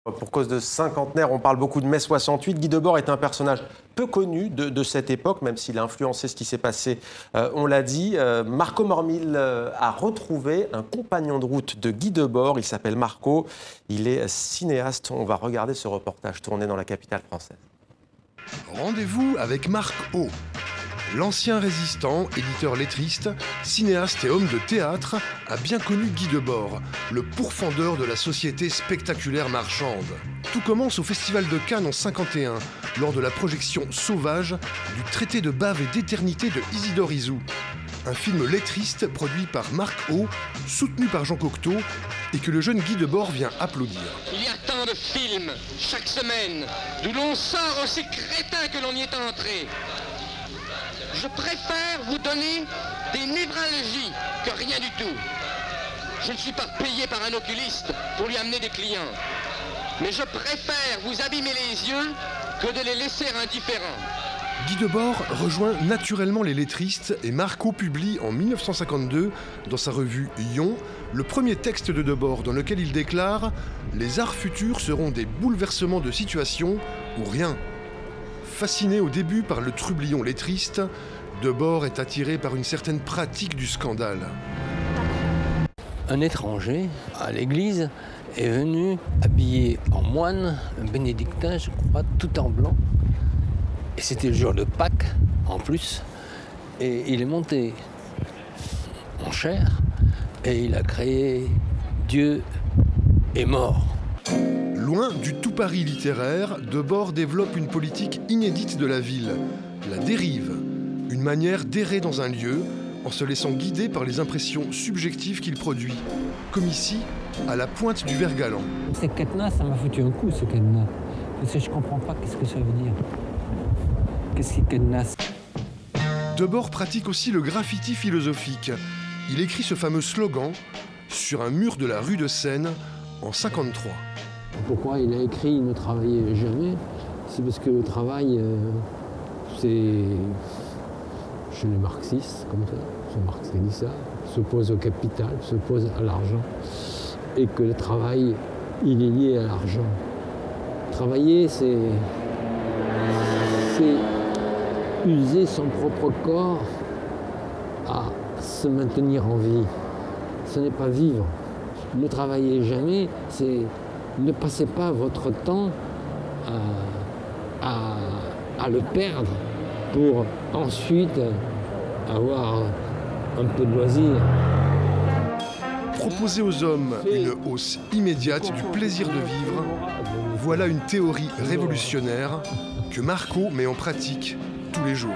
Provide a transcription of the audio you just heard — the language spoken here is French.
Pour cause de cinquantenaire, on parle beaucoup de mai 68. Guy Debord est un personnage peu connu de cette époque, même s'il a influencé ce qui s'est passé, on l'a dit. Marco Mormil a retrouvé un compagnon de route de Guy Debord. Il s'appelle Marco, il est cinéaste. On va regarder ce reportage tourné dans la capitale française. Rendez-vous avec Marc O. L'ancien résistant, éditeur lettriste, cinéaste et homme de théâtre, a bien connu Guy Debord, le pourfendeur de la société spectaculaire marchande. Tout commence au Festival de Cannes en 1951, lors de la projection sauvage du traité de bave et d'éternité de Isidore Isou. Un film lettriste produit par Marc O, soutenu par Jean Cocteau, et que le jeune Guy Debord vient applaudir. Il y a tant de films, chaque semaine, d'où l'on sort aussi crétin que l'on y est entré. Je préfère vous donner des névralgies que rien du tout. Je ne suis pas payé par un oculiste pour lui amener des clients. Mais je préfère vous abîmer les yeux que de les laisser indifférents. Guy Debord rejoint naturellement les lettristes et Marco publie en 1952, dans sa revue Ion, le premier texte de Debord dans lequel il déclare « Les arts futurs seront des bouleversements de situation ou rien ». Fasciné au début par le trublion lettriste, Debord est attiré par une certaine pratique du scandale. Un étranger à l'église est venu habillé en moine, un bénédictin, je crois, tout en blanc. Et c'était le jour de Pâques, en plus. Et il est monté en chair et il a créé Dieu est mort. Loin du tout Paris littéraire, Debord développe une politique inédite de la ville, la dérive, une manière d'errer dans un lieu en se laissant guider par les impressions subjectives qu'il produit, comme ici, à la pointe du Vert-Galant. Ces cadenas, ça m'a foutu un coup, ce cadenas. Parce que je comprends pas qu'est-ce que ça veut dire. Qu'est-ce qu'il cadenas? Debord pratique aussi le graffiti philosophique. Il écrit ce fameux slogan sur un mur de la rue de Seine en 1953. Pourquoi il a écrit « Ne travaillez jamais » C'est parce que le travail, c'est chez les marxistes, comme ça, c'est Marx qui dit ça, s'oppose au capital, s'oppose à l'argent, et que le travail, il est lié à l'argent. Travailler, c'est user son propre corps à se maintenir en vie. Ce n'est pas vivre. Ne travaillez jamais, c'est ne passez pas votre temps à le perdre pour ensuite avoir un peu de loisir. Proposer aux hommes une hausse immédiate du plaisir de vivre, voilà une théorie révolutionnaire que Marco met en pratique tous les jours.